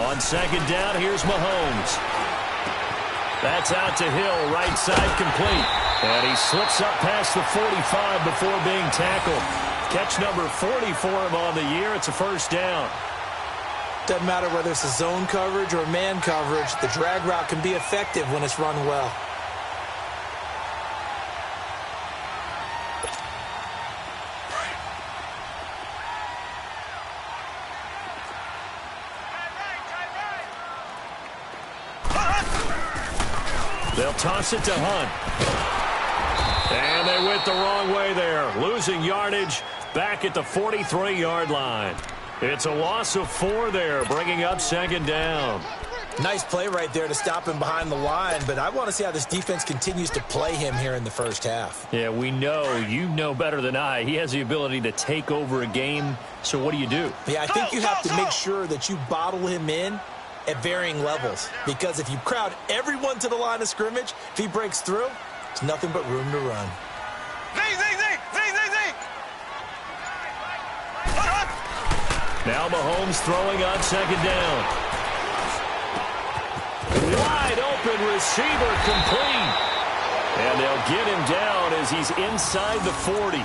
On second down, here's Mahomes. That's out to Hill, right side complete. And he slips up past the 45 before being tackled. Catch number 40 for him on the year. It's a first down. Doesn't matter whether it's a zone coverage or man coverage, the drag route can be effective when it's run well. They'll toss it to Hunt. And they went the wrong way there. Losing yardage back at the 43-yard line. It's a loss of 4 there, bringing up second down. Nice play right there to stop him behind the line, but I want to see how this defense continues to play him here in the first half. Yeah, we know. You know better than I. He has the ability to take over a game, so what do you do? Yeah, I think you have to make sure that you bottle him in at varying levels, because if you crowd everyone to the line of scrimmage, if he breaks through, there's nothing but room to run. Now Mahomes throwing on second down. Wide open receiver complete. And they'll get him down as he's inside the 40.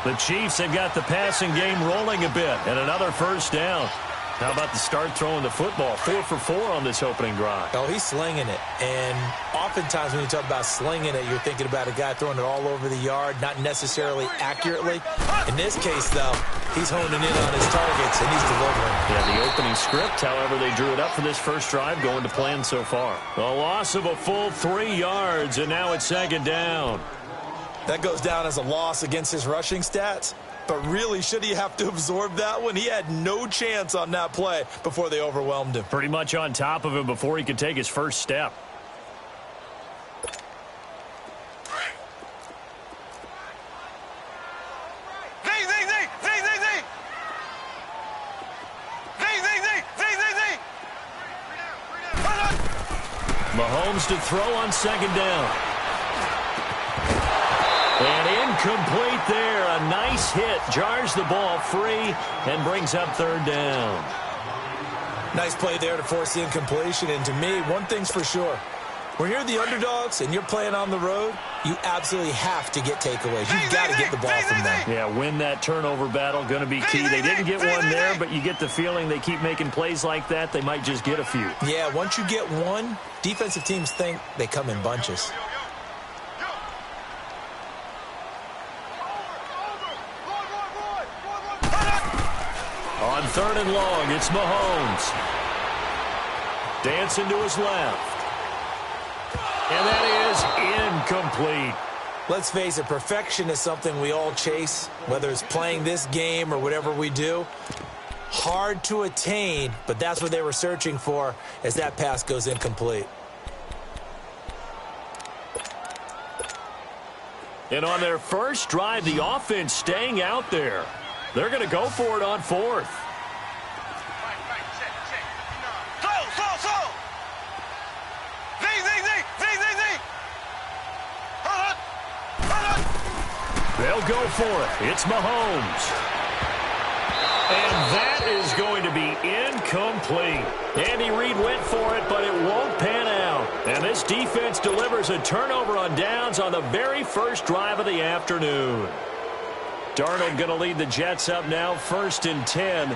The Chiefs have got the passing game rolling a bit, and another first down. How about the start throwing the football? 4 for 4 on this opening drive. Oh, he's slinging it. And oftentimes when you talk about slinging it, you're thinking about a guy throwing it all over the yard, not necessarily accurately. In this case, though, he's honing in on his targets, and he's delivering. Yeah, the opening script, however, they drew it up for this first drive, going to plan so far. A loss of a full 3 yards, and now it's second down. That goes down as a loss against his rushing stats. But really, should he have to absorb that one? He had no chance on that play before they overwhelmed him. Pretty much on top of him before he could take his first step. Mahomes to throw on second down. And incomplete there. A nice hit. Jars the ball free and brings up third down. Nice play there to force the incompletion. And to me, one thing's for sure. When you're the underdogs and you're playing on the road, you absolutely have to get takeaways. You've got to get the ball from them. Yeah, win that turnover battle. Going to be key. They didn't get one there, but you get the feeling they keep making plays like that. They might just get a few. Yeah, once you get one, defensive teams think they come in bunches. On third and long, it's Mahomes. Dancing to his left. And that is incomplete. Let's face it, perfection is something we all chase, whether it's playing this game or whatever we do. Hard to attain, but that's what they were searching for as that pass goes incomplete. And on their first drive, the offense staying out there. They're going to go for it on fourth. They'll go for it. It's Mahomes. And that is going to be incomplete. Andy Reid went for it, but it won't pan out. And this defense delivers a turnover on downs on the very first drive of the afternoon. Darnold going to lead the Jets up now, 1st and 10.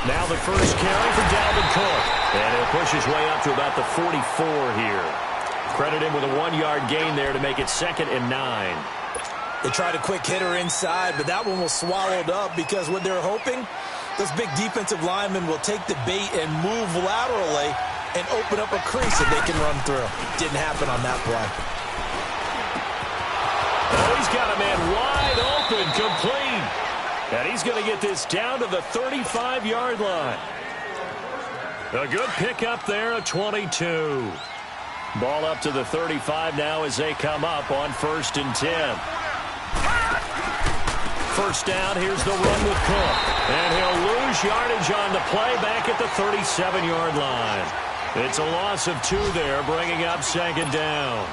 Now the first carry for Dalvin Cook. And he'll push his way up to about the 44 here. Credit him with a 1-yard gain there to make it 2nd and 9. They tried a quick hitter inside, but that one was swallowed up because what they're hoping, those big defensive linemen will take the bait and move laterally and open up a crease that they can run through. Didn't happen on that play. Oh, he's got a man wide open, complete. And he's going to get this down to the 35-yard line. A good pickup there at 22. Ball up to the 35 now as they come up on 1st and 10. First down, here's the run with Cook. And he'll lose yardage on the play back at the 37-yard line. It's a loss of 2 there, bringing up 2nd down.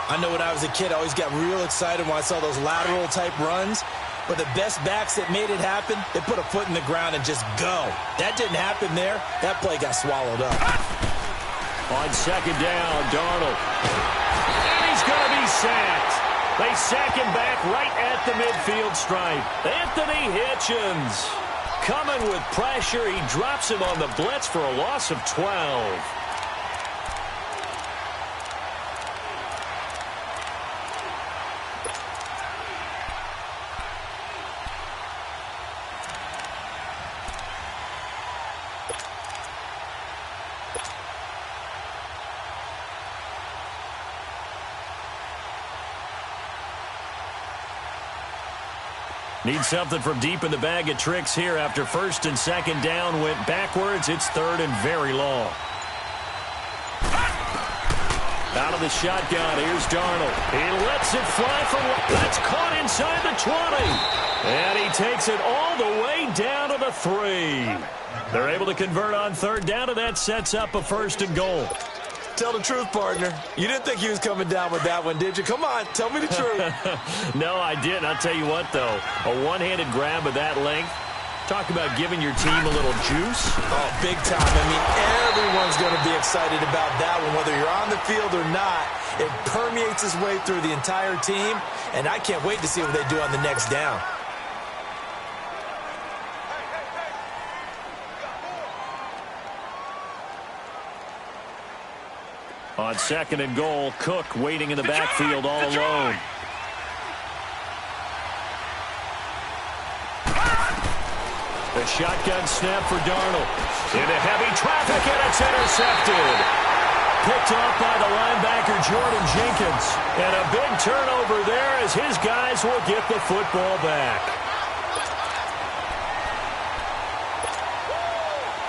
I know when I was a kid, I always got real excited when I saw those lateral-type runs. But the best backs that made it happen, they put a foot in the ground and just go. That didn't happen there. That play got swallowed up. On second down, Darnold. And he's going to be sacked. They sack him back right at the midfield stripe. Anthony Hitchens coming with pressure. He drops him on the blitz for a loss of 12. Need something from deep in the bag of tricks here after first and second down went backwards. It's third and very long. Out of the shotgun, here's Darnold. He lets it fly from... That's caught inside the 20. And he takes it all the way down to the 3. They're able to convert on third down, and that sets up a first and goal. Tell the truth, partner. You didn't think he was coming down with that one, did you? Come on, tell me the truth. No, I didn't. I'll tell you what, though. A one-handed grab of that length. Talk about giving your team a little juice. Oh, big time. I mean, everyone's going to be excited about that one, whether you're on the field or not. It permeates its way through the entire team, and I can't wait to see what they do on the next down. On second and goal, Cook waiting in the backfield all alone. The shotgun snap for Darnold. Into heavy traffic, and it's intercepted. Picked off by the linebacker, Jordan Jenkins. And a big turnover there as his guys will get the football back.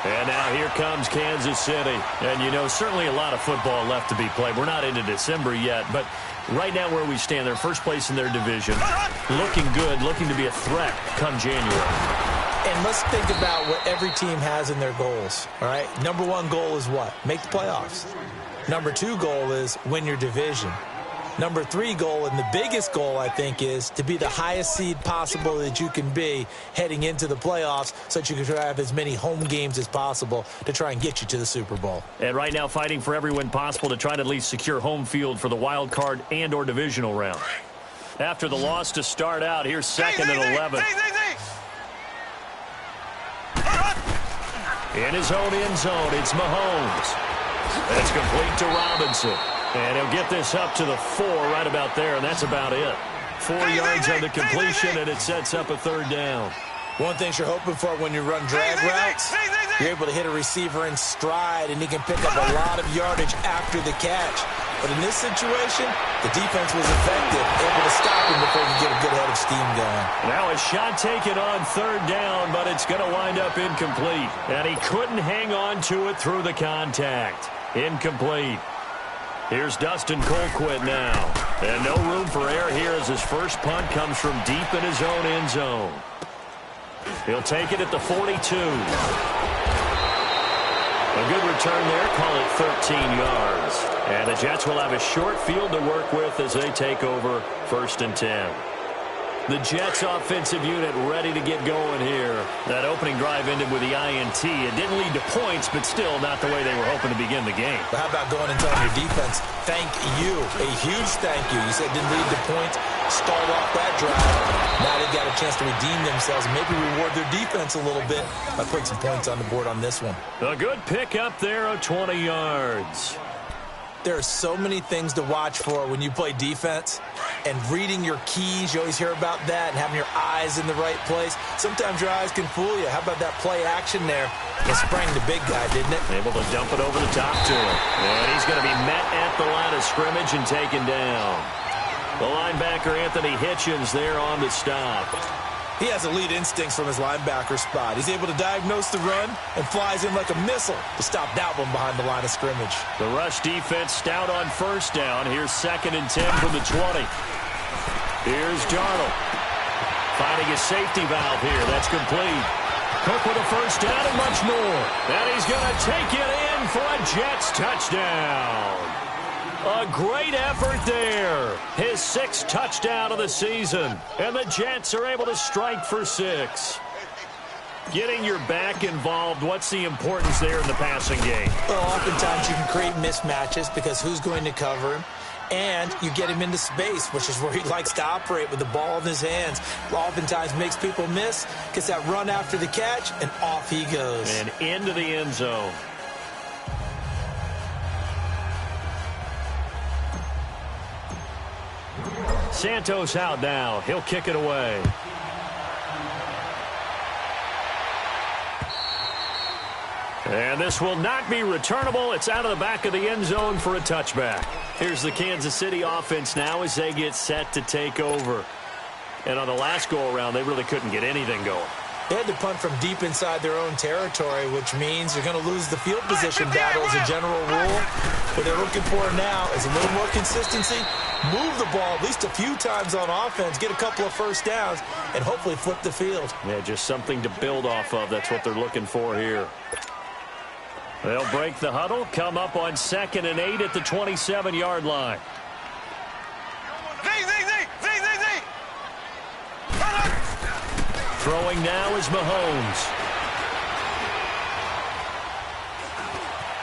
And now here comes Kansas City. And, you know, certainly a lot of football left to be played. We're not into December yet, but right now where we stand, they're first place in their division. Looking good, looking to be a threat come January. And let's think about what every team has in their goals, all right? Number one goal is what? Make the playoffs. Number two goal is win your division. Number three goal, and the biggest goal, I think, is to be the highest seed possible that you can be heading into the playoffs so that you can have as many home games as possible to try and get you to the Super Bowl. And right now fighting for every win possible to try to at least secure home field for the wild card and or divisional round. After the loss to start out, here's second and 11. In his own end zone, it's Mahomes. That's complete to Robinson. And he'll get this up to the 4 right about there, and that's about it. 4 yards on the completion, and it sets up a third down. One thing you're hoping for when you run drag routes, you're able to hit a receiver in stride, and he can pick up a lot of yardage after the catch. But in this situation, the defense was effective, able to stop him before he get a good head of steam going. Now a shot taken on third down, but it's going to wind up incomplete. And he couldn't hang on to it through the contact. Incomplete. Here's Dustin Colquitt now. And no room for error here as his first punt comes from deep in his own end zone. He'll take it at the 42. A good return there, call it 13 yards. And the Jets will have a short field to work with as they take over first and 10. The Jets offensive unit ready to get going here. That opening drive ended with the INT. It didn't lead to points, but still not the way they were hoping to begin the game. But how about going and telling your defense, thank you, a huge thank you. You said it didn't lead to points, start off that drive. Now they've got a chance to redeem themselves, maybe reward their defense a little bit by putting some points on the board on this one. A good pick up there of 20 yards. There are so many things to watch for when you play defense, and reading your keys, you always hear about that, and having your eyes in the right place. Sometimes your eyes can fool you. How about that play action there? It sprang the big guy, didn't it? Able to dump it over the top to him. And he's going to be met at the line of scrimmage and taken down. The linebacker, Anthony Hitchens, there on the stop. He has elite instincts from his linebacker spot. He's able to diagnose the run and flies in like a missile to stop that one behind the line of scrimmage. The rush defense stout on first down. Here's second and 10 from the 20. Here's Darnold. Finding a safety valve here. That's complete. Cook with a first down and much more. And he's going to take it in for a Jets touchdown. A great effort there. His 6th touchdown of the season. And the Jets are able to strike for 6. Getting your back involved, what's the importance there in the passing game? Well, oftentimes you can create mismatches because who's going to cover him? And you get him into space, which is where he likes to operate with the ball in his hands. Oftentimes makes people miss, gets that run after the catch, and off he goes. And into the end zone. Santos out now. He'll kick it away. And this will not be returnable. It's out of the back of the end zone for a touchback. Here's the Kansas City offense now as they get set to take over. And on the last go-around, they really couldn't get anything going. They had to punt from deep inside their own territory, which means you're going to lose the field position battle as a general rule. What they're looking for now is a little more consistency, move the ball at least a few times on offense, get a couple of first downs, and hopefully flip the field. Yeah, just something to build off of. That's what they're looking for here. They'll break the huddle, come up on 2nd and 8 at the 27-yard line. Throwing now is Mahomes.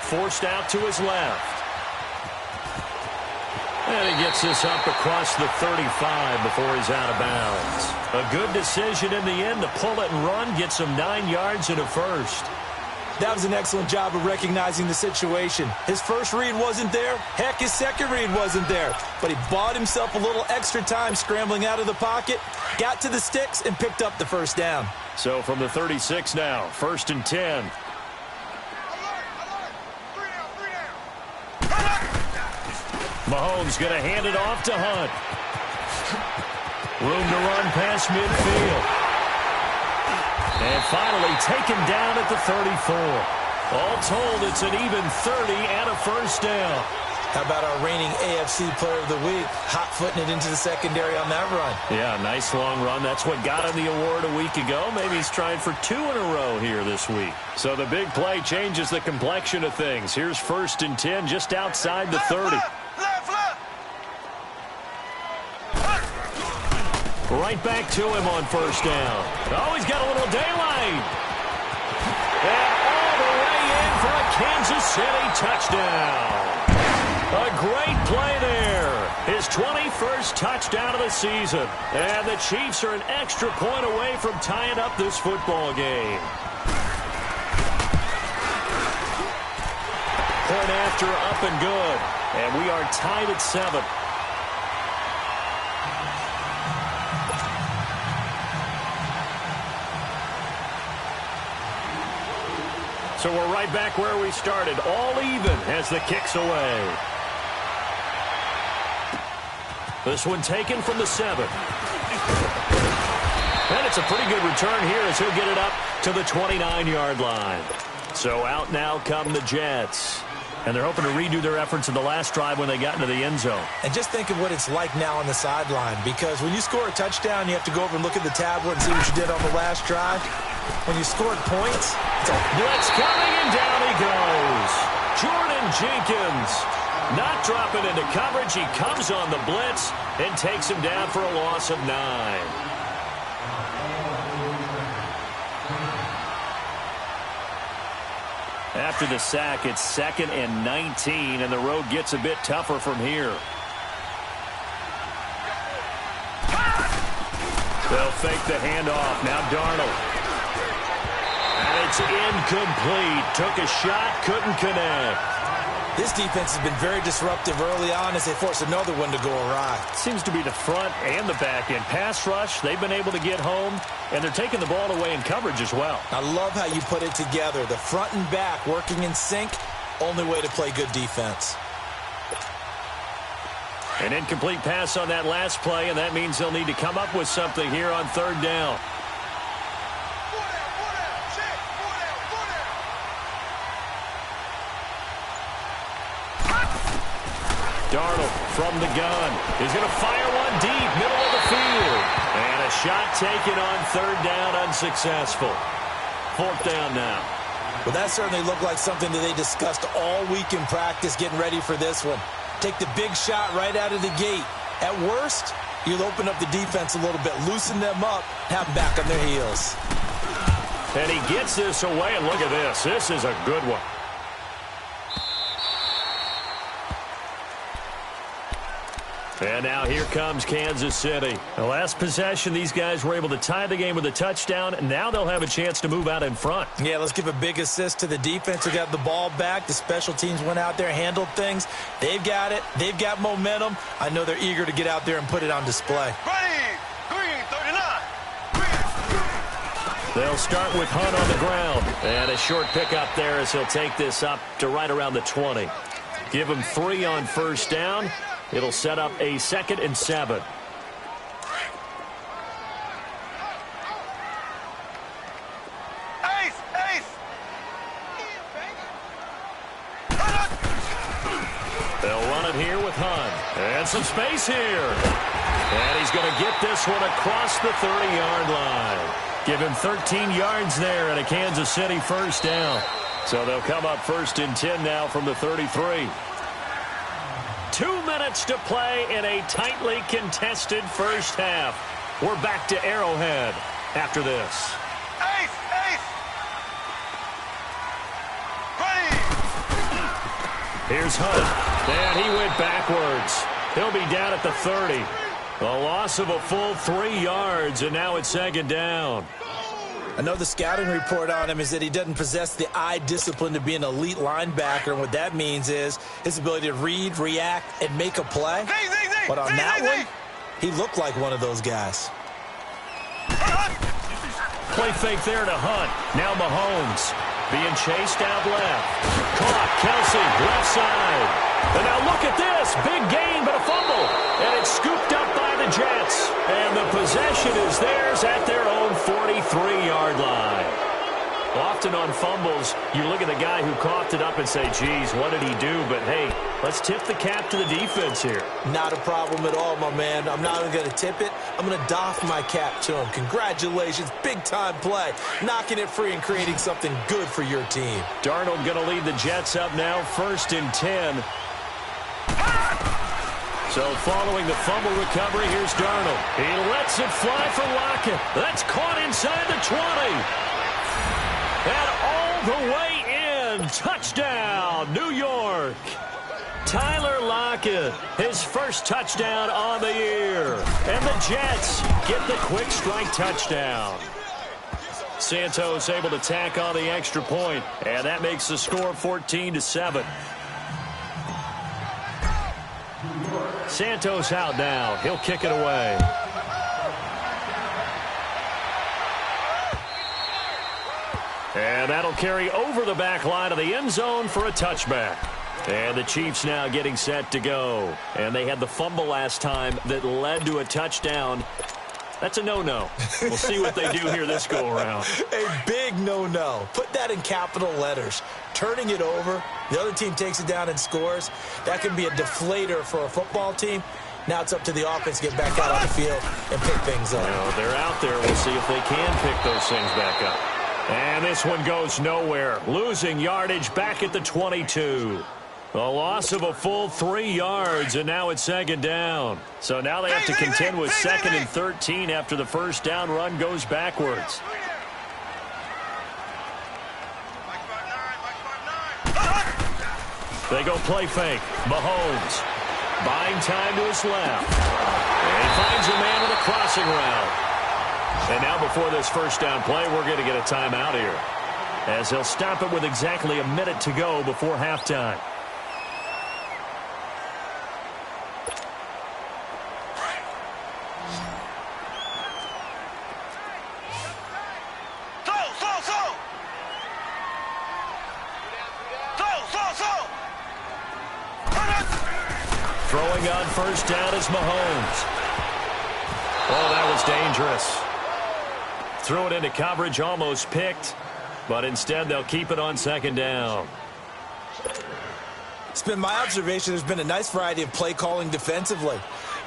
Forced out to his left. And he gets this up across the 35 before he's out of bounds. A good decision in the end to pull it and run, get some 9 yards and a first. That was an excellent job of recognizing the situation. His first read wasn't there. Heck, his second read wasn't there. But he bought himself a little extra time scrambling out of the pocket, got to the sticks, and picked up the first down. So from the 36 now, 1st and 10. Mahomes going to hand it off to Hunt. Room to run past midfield. And finally taken down at the 34. All told, it's an even 30 and a first down. How about our reigning AFC Player of the Week, hot-footing it into the secondary on that run? Yeah, nice long run. That's what got him the award a week ago. Maybe he's trying for 2 in a row here this week. So the big play changes the complexion of things. Here's 1st and 10 just outside the 30. Right back to him on first down. Oh, he's got a little daylight. And all the way in for a Kansas City touchdown. A great play there. His 21st touchdown of the season. And the Chiefs are an extra point away from tying up this football game. Point after, up and good. And we are tied at 7. So we're right back where we started, all even as the kick's away. This one taken from the 7. And it's a pretty good return here as he'll get it up to the 29-yard line. So out now come the Jets. And they're hoping to redo their efforts in the last drive when they got into the end zone. And just think of what it's like now on the sideline, because when you score a touchdown, you have to go over and look at the tablet and see what you did on the last drive. When you scored points, it's a blitz coming, and down he goes. Jordan Jenkins not dropping into coverage. He comes on the blitz and takes him down for a loss of 9. After the sack, it's 2nd and 19, and the road gets a bit tougher from here. They'll fake the handoff. Now Darnold. And it's incomplete. Took a shot, couldn't connect. This defense has been very disruptive early on as they force another one to go awry. Seems to be the front and the back end. Pass rush, they've been able to get home, and they're taking the ball away in coverage as well. I love how you put it together. The front and back working in sync, only way to play good defense. An incomplete pass on that last play, and that means they'll need to come up with something here on 3rd down. Darnold from the gun is going to fire one deep, middle of the field. And a shot taken on 3rd down, unsuccessful. 4th down now. Well, that certainly looked like something that they discussed all week in practice getting ready for this one. Take the big shot right out of the gate. At worst, you'll open up the defense a little bit, loosen them up, have them back on their heels. And he gets this away, and look at this. This is a good one. And now here comes Kansas City. The last possession, these guys were able to tie the game with a touchdown. Now they'll have a chance to move out in front. Yeah, let's give a big assist to the defense who got the ball back. The special teams went out there, handled things. They've got it. They've got momentum. I know they're eager to get out there and put it on display. They'll start with Hunt on the ground. And a short pickup there as he'll take this up to right around the 20. Give him 3 on first down. It'll set up a 2nd and 7. They'll run it here with Hunt. And some space here. And he's going to get this one across the 30-yard line. Give him 13 yards there and a Kansas City first down. So they'll come up 1st and 10 now from the 33. 2 minutes to play in a tightly contested first half. We're back to Arrowhead after this. Here's Hunt. And he went backwards. He'll be down at the 30. A loss of a full 3 yards, and now it's 2nd down. I know the scouting report on him is that he doesn't possess the eye discipline to be an elite linebacker. And what that means is his ability to read, react, and make a play. But on that one, he looked like one of those guys. Play fake there to Hunt. Now Mahomes being chased out left. Caught. Kelsey, left side. And now look at this. Big gain, but a fumble. And it's scooped up by the Jets. And the possession is theirs at their own 43-yard line. Often on fumbles, you look at the guy who coughed it up and say, geez, what did he do? But, hey, let's tip the cap to the defense here. Not a problem at all, my man. I'm not even going to tip it. I'm going to doff my cap to him. Congratulations. Big-time play. Knocking it free and creating something good for your team. Darnold going to lead the Jets up now, 1st and 10. So following the fumble recovery, here's Darnold. He lets it fly for Lockett. That's caught inside the 20. And all the way in. Touchdown, New York. Tyler Lockett, his first touchdown on the year. And the Jets get the quick strike touchdown. Santos able to tack on the extra point, and that makes the score 14-7. Santos out now. He'll kick it away. And that'll carry over the back line of the end zone for a touchback. And the Chiefs now getting set to go. And they had the fumble last time that led to a touchdown. That's a no-no. We'll see what they do here this go-around. A big no-no. Put that in capital letters. Turning it over, the other team takes it down and scores. That can be a deflator for a football team. Now it's up to the offense to get back out on the field and pick things up. Well, they're out there. We'll see if they can pick those things back up. And this one goes nowhere. Losing yardage back at the 22. A loss of a full 3 yards, and now it's 2nd down. So now they have to contend with 2nd and 13 after the first down run goes backwards. They go play fake. Mahomes buying time to his left. And he finds a man with a crossing route. And now before this first down play, we're going to get a timeout here, as he'll stop it with exactly a minute to go before halftime. Throwing on first down is Mahomes. Oh, that was dangerous. Threw it into coverage, almost picked, but instead they'll keep it on 2nd down. It's been my observation there's been a nice variety of play calling defensively.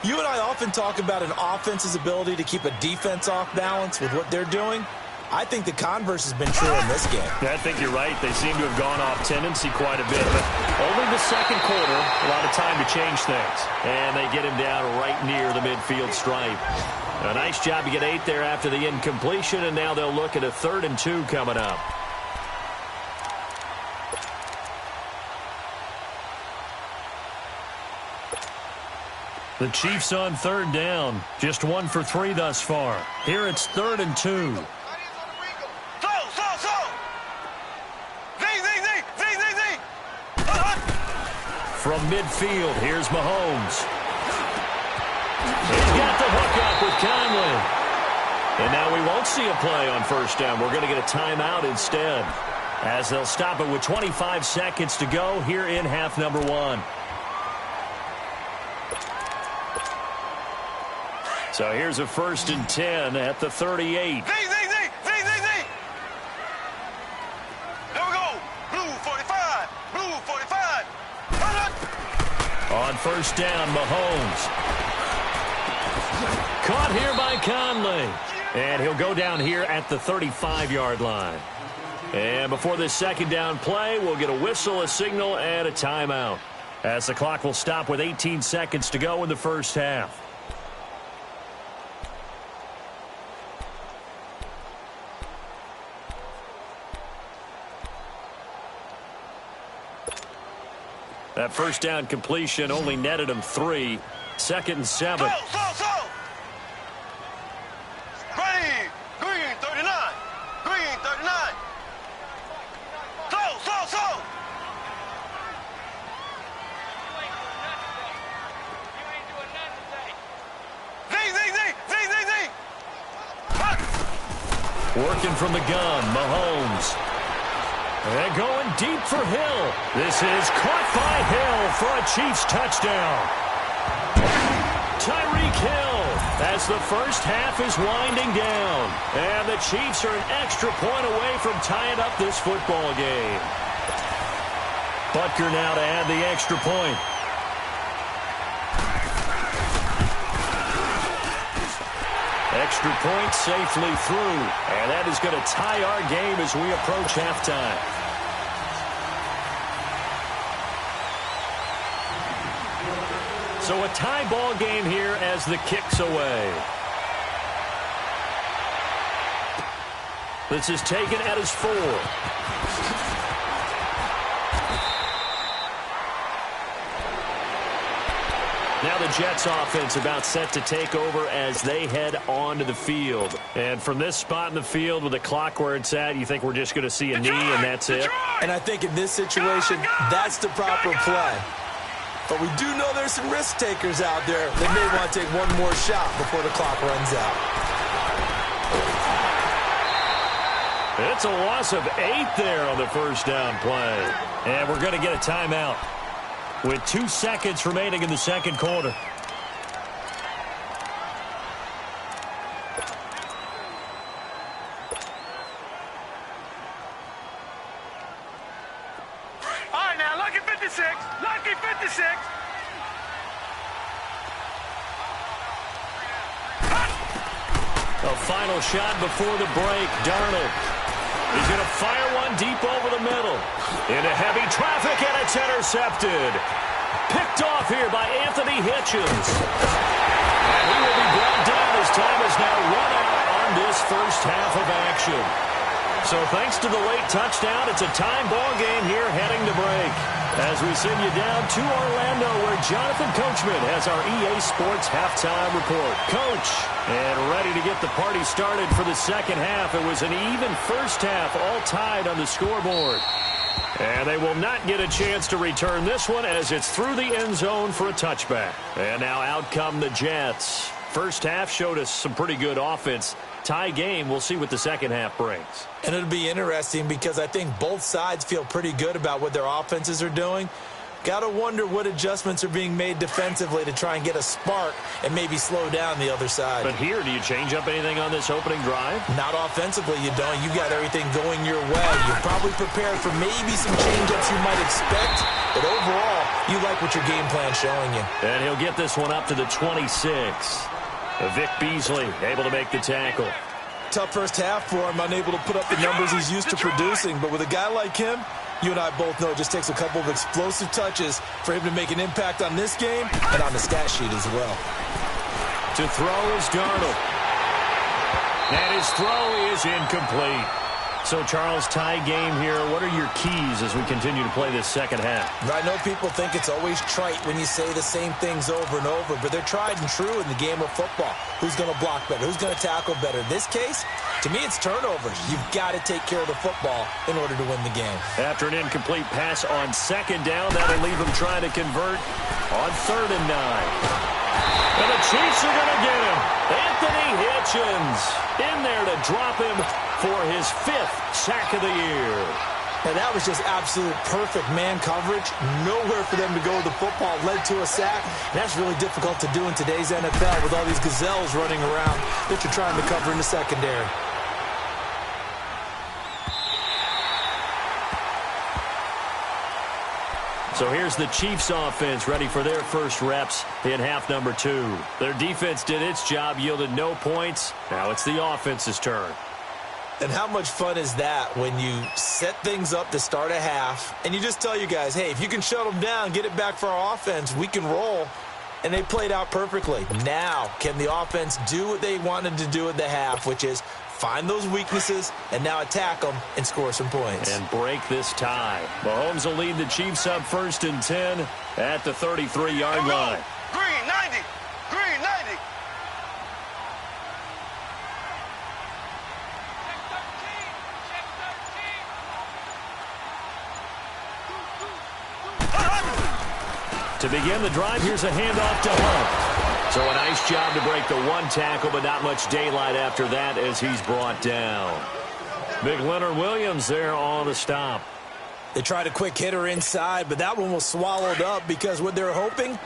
You and I often talk about an offense's ability to keep a defense off balance with what they're doing. I think the converse has been true in this game. I think you're right. They seem to have gone off tendency quite a bit, but only the second quarter, a lot of time to change things. And they get him down right near the midfield stripe. A nice job to get 8 there after the incompletion, and now they'll look at a 3rd and 2 coming up. The Chiefs on 3rd down. Just 1 for 3 thus far. Here it's 3rd and 2. From midfield, here's Mahomes. He's got the hook up with Conley. And now we won't see a play on 1st down. We're going to get a timeout instead, as they'll stop it with 25 seconds to go here in half number 1. So here's a 1st and 10 at the 38. There we go. Blue 45. Blue 45. On 1st down, Mahomes. Caught here by Conley. And he'll go down here at the 35-yard line. And before this 2nd down play, we'll get a whistle, a signal, and a timeout, as the clock will stop with 18 seconds to go in the 1st half. That 1st down completion only netted him 3. 2nd and 7. Ready. Green 39. Green 39. So. Z. Working from the gun, Mahomes. And going deep for Hill. This is caught by Hill for a Chiefs touchdown. Tyreek Hill, as the 1st half is winding down. And the Chiefs are an extra point away from tying up this football game. Butker now to add the extra point. Extra point safely through. And that is going to tie our game as we approach halftime. So a tie ball game here as the kick's away. This is taken at his 4. Now the Jets offense about set to take over as they head onto the field. And from this spot in the field with the clock where it's at, you think we're just going to see a knee and that's it? And I think in this situation, that's the proper play. But we do know there's some risk takers out there that may want to take one more shot before the clock runs out. It's a loss of 8 there on the 1st down play. And we're going to get a timeout with 2 seconds remaining in the 2nd quarter. All right, now, lucky 56. Lucky 56. A final shot before the break. Darnold. He's going to fire one deep over the middle. Into heavy traffic, and it's intercepted. Picked off here by Anthony Hitchens. And he will be brought down as time is now run out on this 1st half of action. So thanks to the late touchdown, it's a time ball game here heading to break. As we send you down to Orlando, where Jonathan Coachman has our EA Sports halftime report. Coach, and ready to get the party started for the 2nd half. It was an even 1st half, all tied on the scoreboard. And they will not get a chance to return this one as it's through the end zone for a touchback. And now out come the Jets. 1st half showed us some pretty good offense. Tie game, we'll see what the 2nd half brings. And it'll be interesting because I think both sides feel pretty good about what their offenses are doing. Got to wonder what adjustments are being made defensively to try and get a spark and maybe slow down the other side. But here, do you change up anything on this opening drive? Not offensively, you don't. You got everything going your way. You're probably prepared for maybe some change-ups you might expect, but overall, you like what your game plan's showing you. And he'll get this one up to the 26. Vic Beasley able to make the tackle. tough first half for him, unable to put up the numbers he's used to producing. But with a guy like him, you and I both know it just takes a couple of explosive touches for him to make an impact on this game and on the stat sheet as well. To throw is Darnold. And his throw is incomplete. So, Charles, tie game here. What are your keys as we continue to play this second half? I know people think it's always trite when you say the same things over and over, but they're tried and true in the game of football. Who's going to block better? Who's going to tackle better? In this case, to me, it's turnovers. You've got to take care of the football in order to win the game. After an incomplete pass on second down, that'll leave them trying to convert on 3rd and 9. And the Chiefs are going to get him. Anthony Hitchens in there to drop him for his 5th sack of the year. And that was just absolute perfect man coverage. Nowhere for them to go with the football. Led to a sack. And that's really difficult to do in today's NFL with all these gazelles running around that you're trying to cover in the secondary. So here's the Chiefs offense ready for their first reps in half number 2. Their defense did its job, yielded no points. Now it's the offense's turn. And how much fun is that when you set things up to start a half and you just tell you guys, hey, if you can shut them down, get it back for our offense, we can roll. And they played out perfectly. Now, can the offense do what they wanted to do at the half, which is find those weaknesses and now attack them and score some points. And break this tie. Mahomes will lead the Chiefs up 1st and 10 at the 33-yard line. Green, 90. Green, 90. To begin the drive, here's a handoff to Hunt. So a nice job to break the one tackle, but not much daylight after that as he's brought down. Big Leonard Williams there on the stop. They tried a quick hitter inside, but that one was swallowed up because what they're hoping,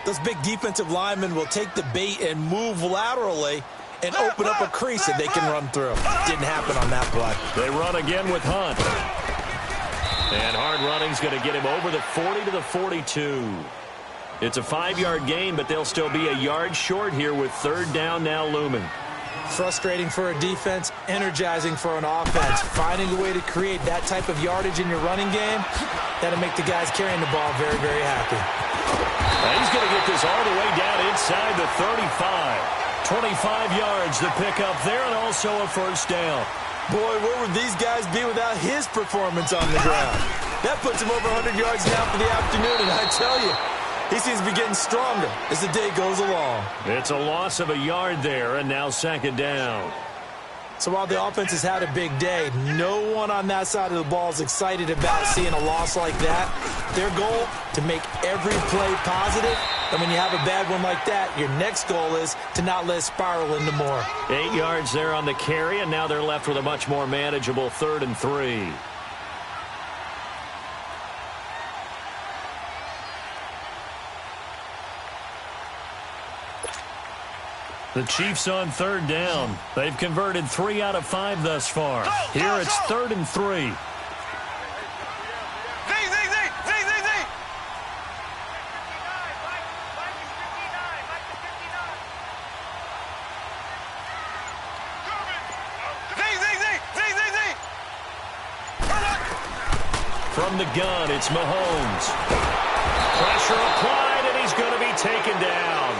those big defensive linemen will take the bait and move laterally and open up a crease that they can run through. Didn't happen on that play. They run again with Hunt. And hard running's going to get him over the 40 to the 42. It's a 5-yard gain, but they'll still be a yard short here with 3rd down now looming. Frustrating for a defense, energizing for an offense. Finding a way to create that type of yardage in your running game, that'll make the guys carrying the ball very, very happy. He's going to get this all the way down inside the 35. 25 yards to pick up there and also a 1st down. Boy, where would these guys be without his performance on the ground? That puts him over 100 yards now for the afternoon, and I tell you, he seems to be getting stronger as the day goes along. It's a loss of a yard there, and now 2nd down. So while the offense has had a big day, no one on that side of the ball is excited about seeing a loss like that. Their goal, to make every play positive. And when you have a bad one like that, your next goal is to not let it spiral into more. 8 yards there on the carry, and now they're left with a much more manageable 3rd and 3. The Chiefs on 3rd down. They've converted 3 out of 5 thus far. Here it's 3rd and 3. From the gun, it's Mahomes. Pressure applied, and he's going to be taken down.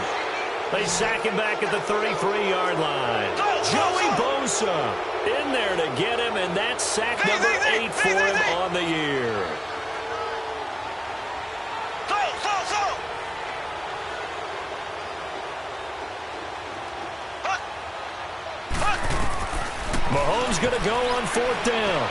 They sack him back at the 33-yard line. Joey Bosa in there to get him, and that's sack number 8 for him on the year. Mahomes going to go on 4th down.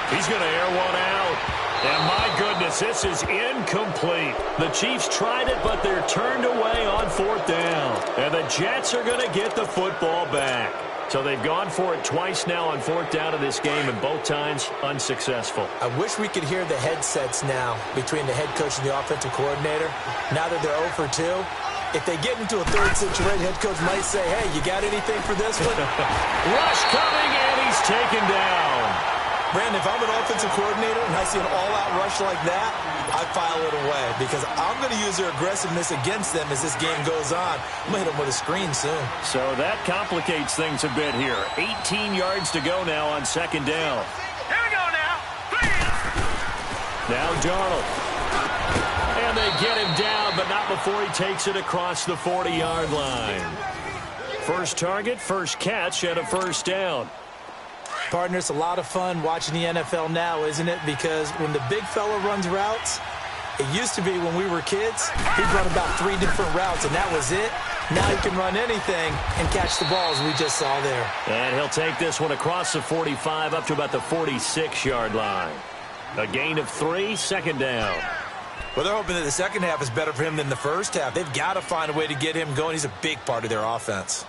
He's going to air one out. And my goodness, this is incomplete. The Chiefs tried it, but they're turned away on 4th down. And the Jets are going to get the football back. So they've gone for it twice now on 4th down in this game, and both times unsuccessful. I wish we could hear the headsets now between the head coach and the offensive coordinator. Now that they're 0 for 2, if they get into a 3rd situation, head coach might say, hey, you got anything for this one? Rush coming, and he's taken down. Brandon, if I'm an offensive coordinator and I see an all-out rush like that, I file it away because I'm going to use their aggressiveness against them as this game goes on. I'm going to hit them with a screen soon. So that complicates things a bit here. 18 yards to go now on second down. Here we go now. Now Darnold. And they get him down, but not before he takes it across the 40-yard line. First target, first catch, and a first down. Partner, it's a lot of fun watching the NFL now, isn't it? Because when the big fella runs routes, it used to be when we were kids, he'd run about 3 different routes, and that was it. Now he can run anything and catch the ball, as we just saw there. And he'll take this one across the 45 up to about the 46-yard line. A gain of 3, second down. Well, they're hoping that the second half is better for him than the first half. They've got to find a way to get him going. He's a big part of their offense.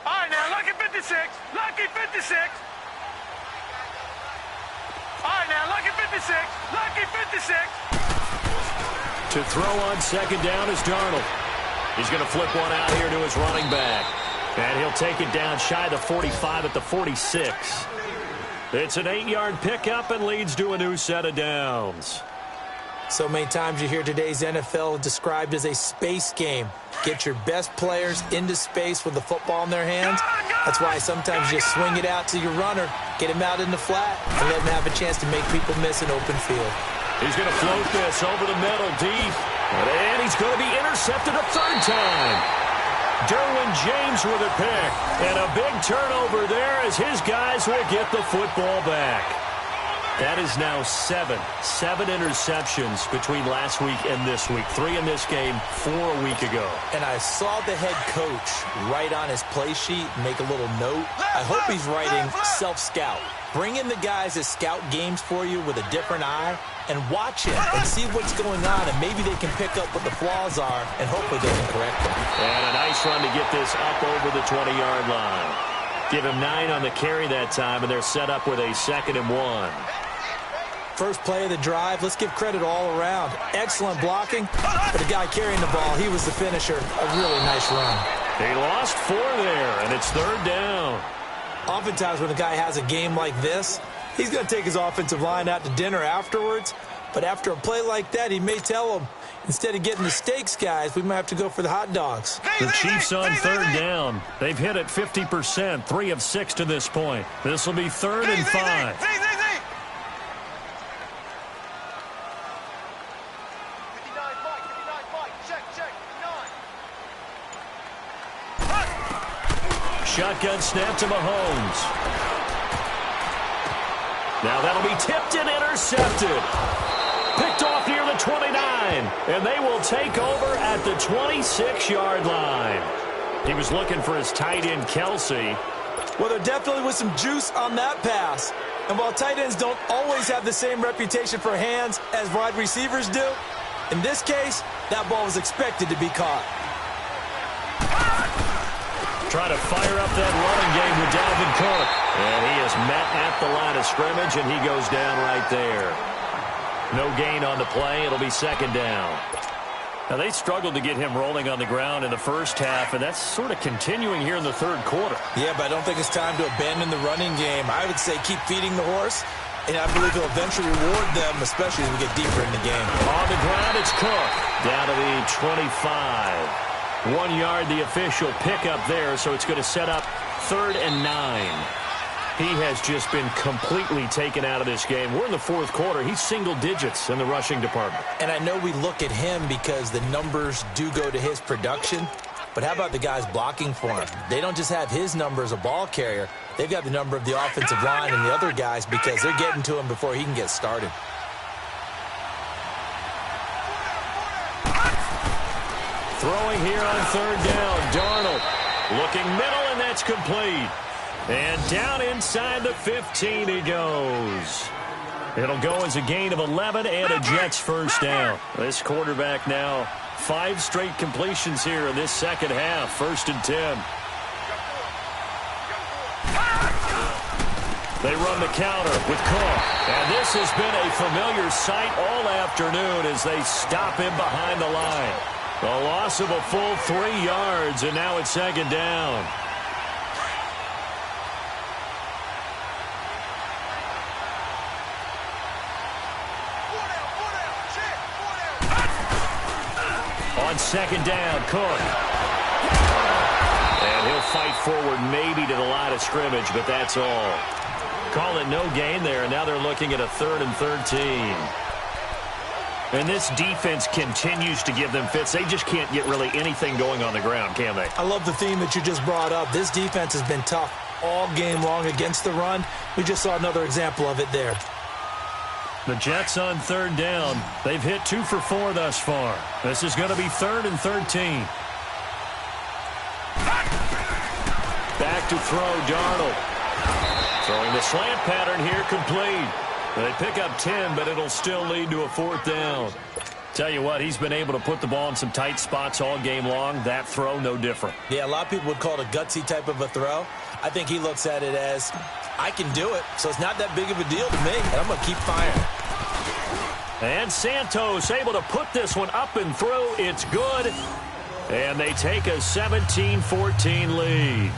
All right, now, lucky 56. Lucky 56. All right, now, lucky 56. Lucky 56. To throw on second down is Darnold. He's going to flip one out here to his running back. And he'll take it down shy of the 45 at the 46. It's an 8-yard pickup and leads to a new set of downs. So many times you hear today's NFL described as a space game. Get your best players into space with the football in their hands. That's why sometimes you just swing it out to your runner, get him out in the flat, and let him have a chance to make people miss an open field. He's going to float this over the middle deep. And he's going to be intercepted a third time. Derwin James with a pick. And a big turnover there as his guys will get the football back. That is now 7 interceptions between last week and this week. 3 in this game, 4 a week ago. And I saw the head coach write on his play sheet, make a little note. I hope he's writing self-scout. Bring in the guys that scout games for you with a different eye and watch it and see what's going on, and maybe they can pick up what the flaws are, and hopefully they can correct them. And a nice run to get this up over the 20-yard line. Give him 9 on the carry that time, and they're set up with a 2nd and 1. First play of the drive, let's give credit all around. Excellent blocking, but the guy carrying the ball, he was the finisher. A really nice run. He lost 4 there, and it's 3rd down. Oftentimes when a guy has a game like this, he's going to take his offensive line out to dinner afterwards. But after a play like that, he may tell them, instead of getting the steaks, guys, we might have to go for the hot dogs. The Chiefs on 3rd down. They've hit it 50%, 3 of 6 to this point. This will be 3rd and 5. Shotgun snap to Mahomes. Now that'll be tipped and intercepted. Picked off near the 29. And they will take over at the 26-yard line. He was looking for his tight end, Kelsey. Well, there definitely was some juice on that pass. And while tight ends don't always have the same reputation for hands as wide receivers do, in this case, that ball was expected to be caught. Try to fire up that running game with Dalvin Cook. And he is met at the line of scrimmage, and he goes down right there. No gain on the play. It'll be 2nd down. Now, they struggled to get him rolling on the ground in the first half, and that's sort of continuing here in the 3rd quarter. Yeah, but I don't think it's time to abandon the running game. I would say keep feeding the horse, and I believe he'll eventually reward them, especially as we get deeper in the game. On the ground, it's Cook. Down to the 25. 1 yard, the official pickup there, so it's going to set up 3rd and 9. He has just been completely taken out of this game. We're in the 4th quarter. He's single digits in the rushing department. And I know we look at him because the numbers do go to his production, but how about the guys blocking for him? They don't just have his number as a ball carrier. They've got the number of the offensive line and the other guys because they're getting to him before he can get started. Throwing here on 3rd down, Darnold looking middle, and that's complete. And down inside the 15 he goes. It'll go as a gain of 11 and a Jets first down. This quarterback now 5 straight completions here in this second half. 1st and 10. They run the counter with Cook. And this has been a familiar sight all afternoon as they stop him behind the line. A loss of a full 3 yards, and now it's 2nd down. on second down. Cook. And he'll fight forward maybe to the line of scrimmage, but that's all. Call it no gain there, and now they're looking at a 3rd and 13. And this defense continues to give them fits. They just can't get really anything going on the ground, can they? I love the theme that you just brought up. This defense has been tough all game long against the run. We just saw another example of it there. The Jets on 3rd down. They've hit 2 for 4 thus far. This is going to be 3rd and 13. Back to throw, Darnold. Throwing the slant pattern here, complete. They pick up 10, but it'll still lead to a 4th down. Tell you what, he's been able to put the ball in some tight spots all game long. That throw, no different. Yeah, a lot of people would call it a gutsy type of a throw. I think he looks at it as, I can do it, so it's not that big of a deal to me, and I'm going to keep firing. And Santos able to put this one up and through. It's good. And they take a 17-14 lead.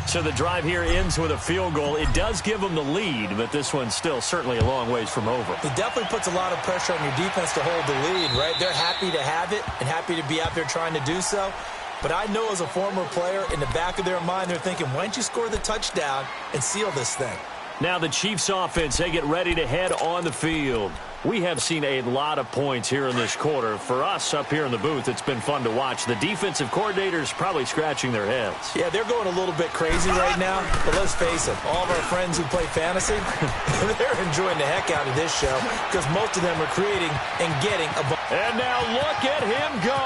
So the drive here ends with a field goal. It does give them the lead, but this one's still certainly a long ways from over. It definitely puts a lot of pressure on your defense to hold the lead, right? They're happy to have it and happy to be out there trying to do so. But I know as a former player, in the back of their mind, they're thinking, why don't you score the touchdown and seal this thing? Now the Chiefs offense, they get ready to head on the field. We have seen a lot of points here in this quarter. For us up here in the booth, it's been fun to watch. The defensive coordinators probably scratching their heads. Yeah, they're going a little bit crazy right now. But let's face it, all of our friends who play fantasy, they're enjoying the heck out of this show because most of them are creating and getting a bunch. And now look at him go.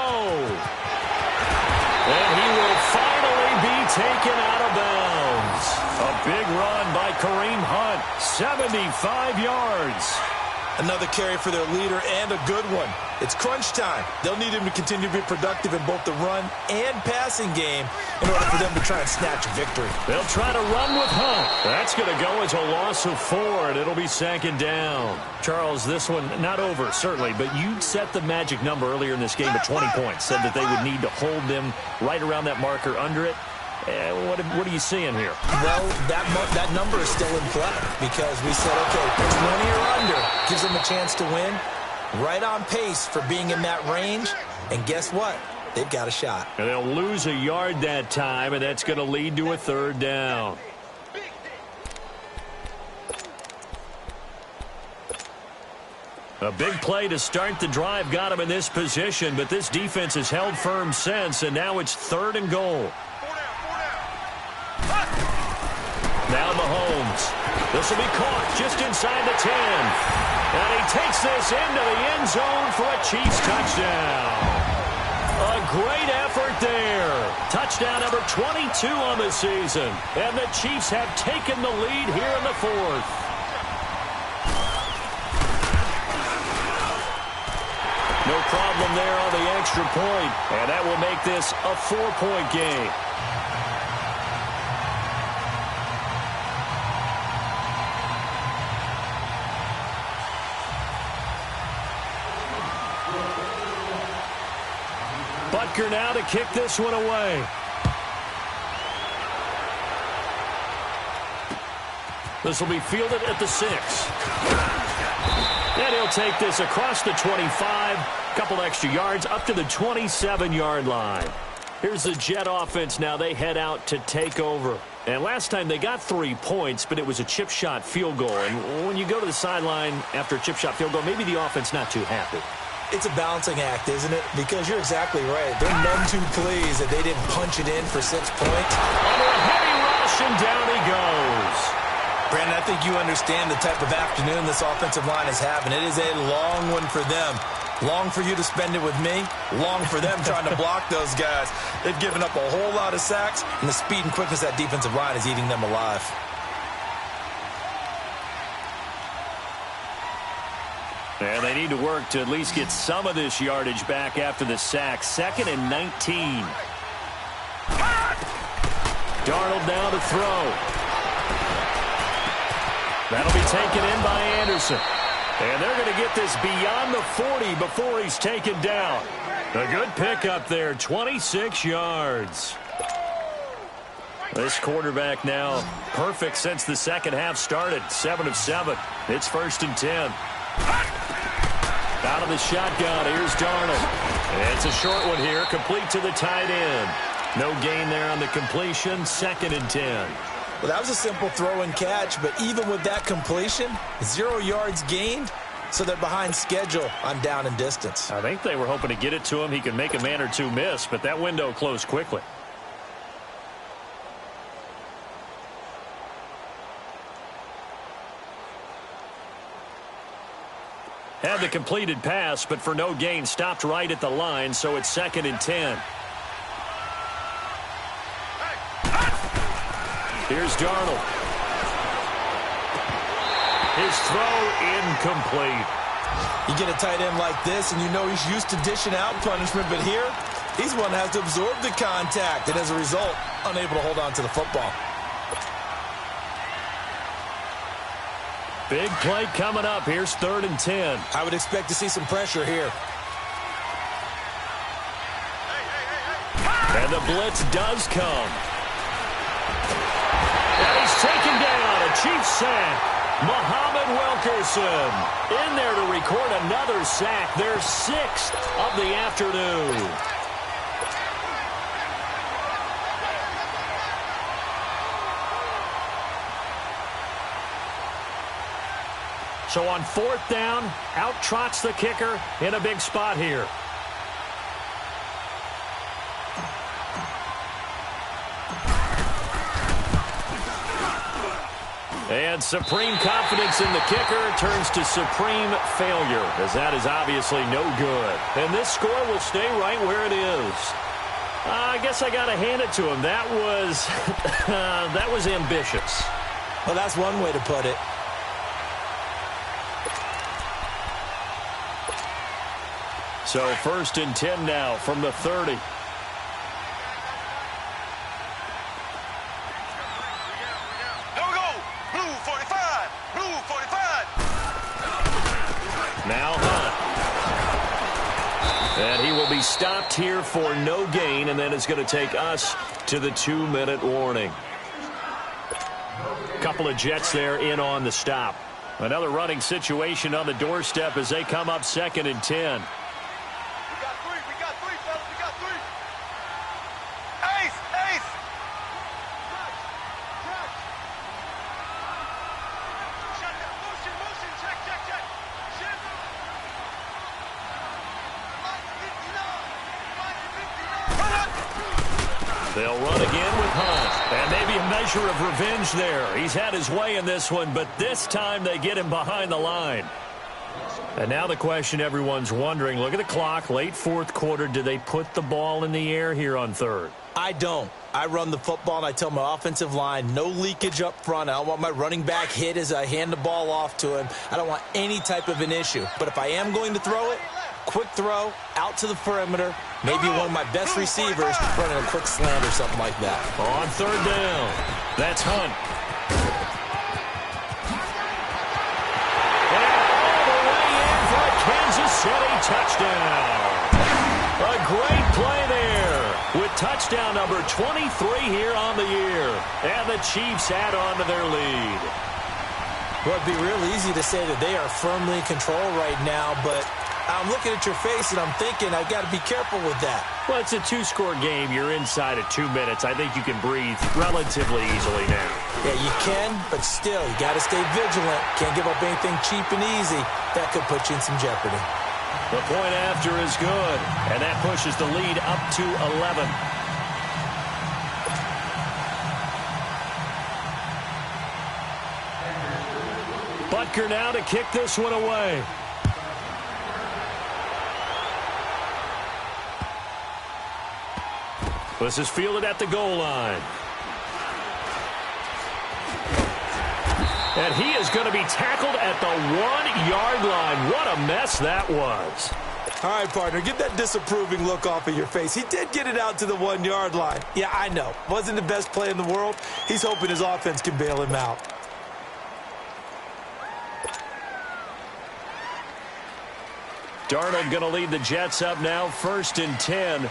And he will finally be taken out of bounds. A big run by Kareem Hunt, 75 yards. Another carry for their leader and a good one. It's crunch time. They'll need him to continue to be productive in both the run and passing game in order for them to try and snatch a victory. They'll try to run with Hunt. That's going to go as a loss of 4, and it'll be 2nd down. Charles, this one not over, certainly, but you set the magic number earlier in this game at 20 points, said that they would need to hold them right around that marker under it. What are you seeing here? Well, that number is still in play because we said, okay, 20 or under gives them a chance to win. Right on pace for being in that range. And guess what? They've got a shot. And they'll lose a yard that time, and that's going to lead to a 3rd down. A big play to start the drive got him in this position, but this defense has held firm since, and now it's 3rd and goal. Now Mahomes. This will be caught just inside the 10. And he takes this into the end zone for a Chiefs touchdown. A great effort there. Touchdown number 22 on the season. And the Chiefs have taken the lead here in the 4th. No problem there on the extra point. And that will make this a 4-point game. Butker now to kick this one away. This will be fielded at the 6. And he'll take this across the 25. Couple extra yards up to the 27-yard line. Here's the Jet offense now. They head out to take over. And last time they got 3 points, but it was a chip shot field goal. And when you go to the sideline after a chip shot field goal, maybe the offense not too happy. It's a balancing act, isn't it? Because you're exactly right. They're none too pleased that they didn't punch it in for 6 points. Under a heavy rush, and down he goes. Brandon, I think you understand the type of afternoon this offensive line is having. It is a long one for them. Long for you to spend it with me. Long for them trying to block those guys. They've given up a whole lot of sacks, and the speed and quickness of that defensive line is eating them alive. And they need to work to at least get some of this yardage back after the sack. 2nd and 19. Darnold now to throw. That'll be taken in by Anderson. And they're going to get this beyond the 40 before he's taken down. A good pickup there, 26 yards. This quarterback now perfect since the second half started. 7 of 7. It's 1st and 10. Out of the shotgun, here's Darnold. It's a short one here, complete to the tight end. No gain there on the completion, 2nd and 10. Well, that was a simple throw and catch, but even with that completion, 0 yards gained, so they're behind schedule on down and distance. I think they were hoping to get it to him. He could make a man or two miss, but that window closed quickly. Had the completed pass, but for no gain, stopped right at the line, so it's 2nd and 10. Here's Darnold. His throw incomplete. You get a tight end like this, and you know he's used to dishing out punishment, but here, he's one that has to absorb the contact, and as a result, unable to hold on to the football. Big play coming up. Here's 3rd and 10. I would expect to see some pressure here. And the blitz does come. And he's taken down. A Chiefs sack. Muhammad Wilkerson in there to record another sack. Their 6th of the afternoon. So on 4th down, out trots the kicker in a big spot here. And supreme confidence in the kicker turns to supreme failure, as that is obviously no good. And this score will stay right where it is. I guess I got to hand it to him. That was, that was ambitious. Well, that's one way to put it. So 1st and 10 now from the 30. Now Hunt. And he will be stopped here for no gain, and then it's going to take us to the 2-minute warning. Couple of Jets there in on the stop. Another running situation on the doorstep as they come up 2nd and 10. They'll run again with Hunt. And maybe a measure of revenge there. He's had his way in this one, but this time they get him behind the line. And now the question everyone's wondering, look at the clock, late 4th quarter. Do they put the ball in the air here on 3rd? I don't. I run the football, and I tell my offensive line, no leakage up front. I don't want my running back hit as I hand the ball off to him. I don't want any type of an issue. But if I am going to throw it, quick throw, out to the perimeter, maybe one of my best receivers running a quick slant or something like that. On 3rd down, that's Hunt. And all the way in for a Kansas City touchdown. A great play there with touchdown number 23 here on the year. And the Chiefs add on to their lead. Well, it'd be real easy to say that they are firmly in control right now, but I'm looking at your face and I'm thinking I've got to be careful with that. Well, it's a 2-score game. You're inside of 2 minutes. I think you can breathe relatively easily now. Yeah, you can, but still, you got to stay vigilant. Can't give up anything cheap and easy. That could put you in some jeopardy. The point after is good, and that pushes the lead up to 11. Butker now to kick this one away. This is fielded at the goal line. And he is going to be tackled at the 1-yard line. What a mess that was. All right, partner, get that disapproving look off of your face. He did get it out to the 1-yard line. Yeah, I know. Wasn't the best play in the world. He's hoping his offense can bail him out. Darnold going to lead the Jets up now, 1st and 10.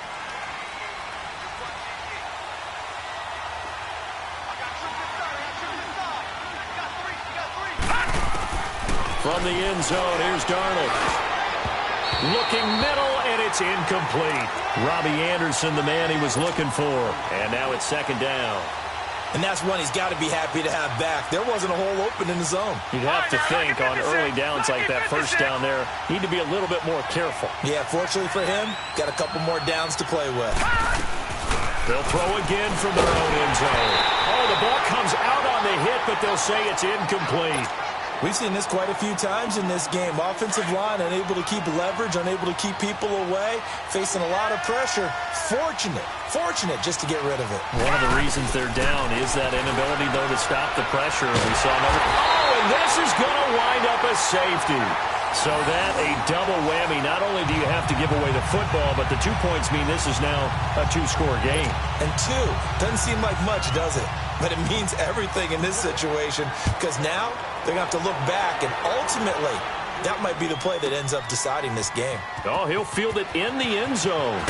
From the end zone, here's Darnold. Looking middle, and it's incomplete. Robbie Anderson, the man he was looking for. And now it's second down. And that's one he's got to be happy to have back. There wasn't a hole open in the zone. You'd have to think on early downs like that first down there, need to be a little bit more careful. Yeah, fortunately for him, got a couple more downs to play with. They'll throw again from their own end zone. Oh, the ball comes out on the hit, but they'll say it's incomplete. We've seen this quite a few times in this game. Offensive line unable to keep leverage, unable to keep people away, facing a lot of pressure. Fortunate just to get rid of it. One of the reasons they're down is that inability, though, to stop the pressure. We saw another. Oh, and this is going to wind up a safety. So that a double whammy. Not only do you have to give away the football, but the 2 points mean this is now a two-score game. And two, doesn't seem like much, does it? But it means everything in this situation because now they're going to have to look back, and ultimately that might be the play that ends up deciding this game. Oh, he'll field it in the end zone.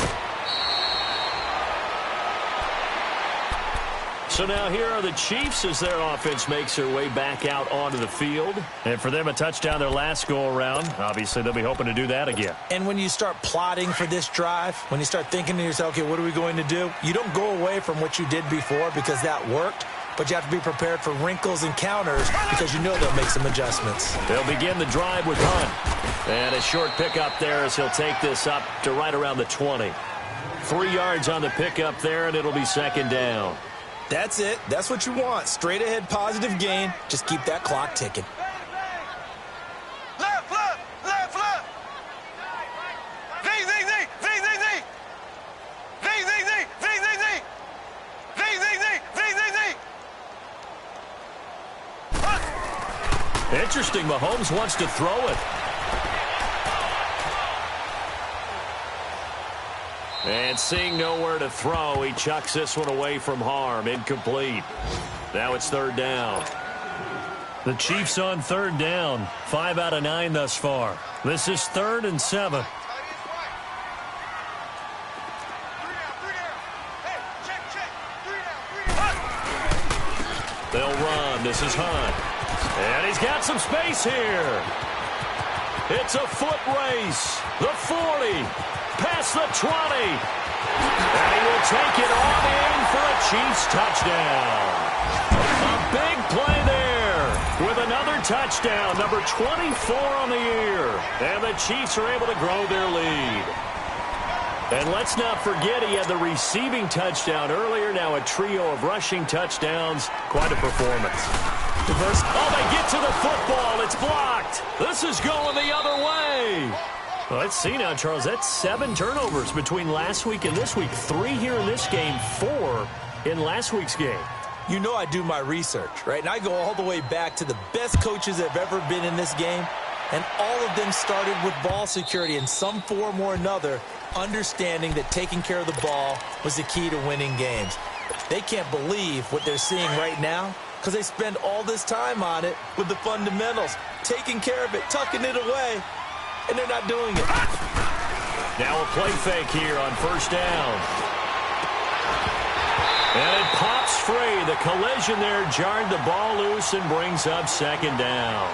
So now here are the Chiefs as their offense makes their way back out onto the field. And for them, a touchdown their last go-around. Obviously, they'll be hoping to do that again. And when you start plotting for this drive, when you start thinking to yourself, okay, what are we going to do? You don't go away from what you did before because that worked. But you have to be prepared for wrinkles and counters because you know they'll make some adjustments. They'll begin the drive with Hunt. And a short pickup there as he'll take this up to right around the 20. 3 yards on the pickup there, and it'll be second down. That's it. That's what you want. Straight ahead positive gain. Just keep that clock ticking. Left. Interesting. Mahomes wants to throw it. And seeing nowhere to throw, he chucks this one away from harm. Incomplete. Now it's third down. The Chiefs on third down. 5 out of 9 thus far. This is 3rd and 7. They'll run. This is Hunt. And he's got some space here. It's a foot race. The 40. Past the 20. And he will take it on in for a Chiefs touchdown. A big play there with another touchdown, number 24 on the year. And the Chiefs are able to grow their lead. And let's not forget he had the receiving touchdown earlier. Now a trio of rushing touchdowns. Quite a performance. Oh, they get to the football. It's blocked. This is going the other way. Well, let's see now, Charles. That's 7 turnovers between last week and this week. 3 here in this game, 4 in last week's game. You know I do my research, right? And I go all the way back to the best coaches that have ever been in this game. And all of them started with ball security in some form or another, understanding that taking care of the ball was the key to winning games. They can't believe what they're seeing right now because they spend all this time on it with the fundamentals, taking care of it, tucking it away, and they're not doing it. Now a play fake here on first down. And it pops free. The collision there jarred the ball loose and brings up second down.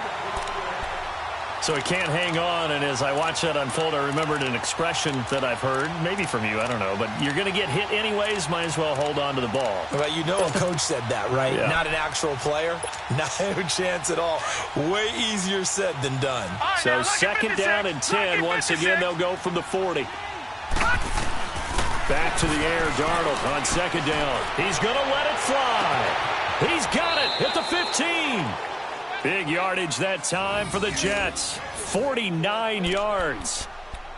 So he can't hang on, and as I watch that unfold, I remembered an expression that I've heard, maybe from you, I don't know, but you're going to get hit anyways, might as well hold on to the ball. Well, you know a coach said that, right? Yeah. Not an actual player. Not a chance at all. Way easier said than done. Right, So now, second down and 10. Once again, they'll go from the 40. Back to the air, Darnold on second down. He's going to let it fly. He's got it at the 15. Big yardage that time for the Jets. 49 yards.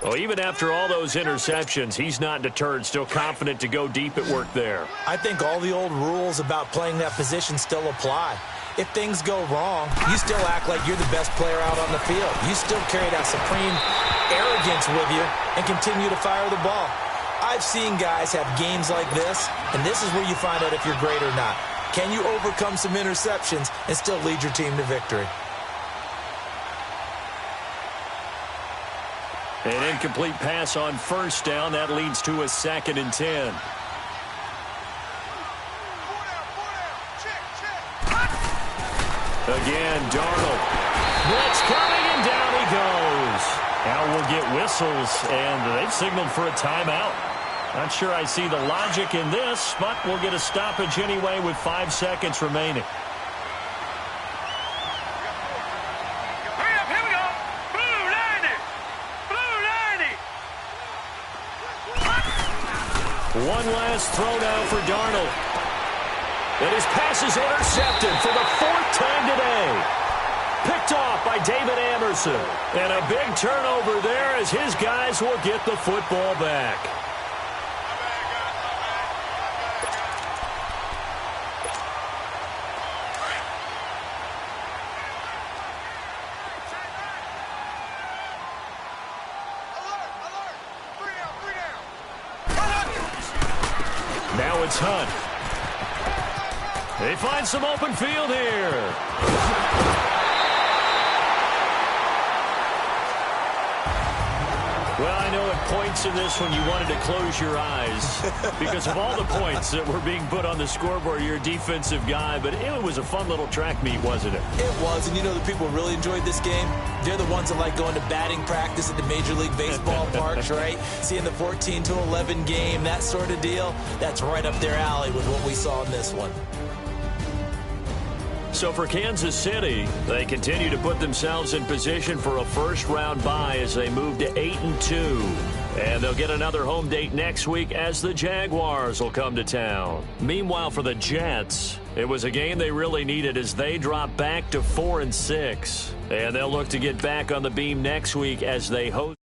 Well, even after all those interceptions, he's not deterred, still confident to go deep at work there. I think all the old rules about playing that position still apply. If things go wrong, you still act like you're the best player out on the field. You still carry that supreme arrogance with you and continue to fire the ball. I've seen guys have games like this, and this is where you find out if you're great or not. Can you overcome some interceptions and still lead your team to victory? An incomplete pass on first down. That leads to a 2nd and 10. Again, Darnold. Blitz coming, and down he goes. Now we'll get whistles, and they've signaled for a timeout. Not sure I see the logic in this, but we'll get a stoppage anyway with 5 seconds remaining. Hurry up, here we go. Blue 90. Blue 90. One last throw now for Darnold. And his pass is intercepted for the 4th time today. Picked off by David Anderson. And a big turnover there as his guys will get the football back. Now it's Hunt. They find some open field here. Well, I know at points in this one you wanted to close your eyes because of all the points that were being put on the scoreboard. You're a defensive guy, but it was a fun little track meet, wasn't it? It was, and you know the people who really enjoyed this game? They're the ones that like going to batting practice at the Major League Baseball parks, right? Seeing the 14-11 game, that sort of deal. That's right up their alley with what we saw in this one. So for Kansas City, they continue to put themselves in position for a first-round bye as they move to 8-2. And they'll get another home date next week as the Jaguars will come to town. Meanwhile, for the Jets, it was a game they really needed as they drop back to 4-6. And they'll look to get back on the beam next week as they host.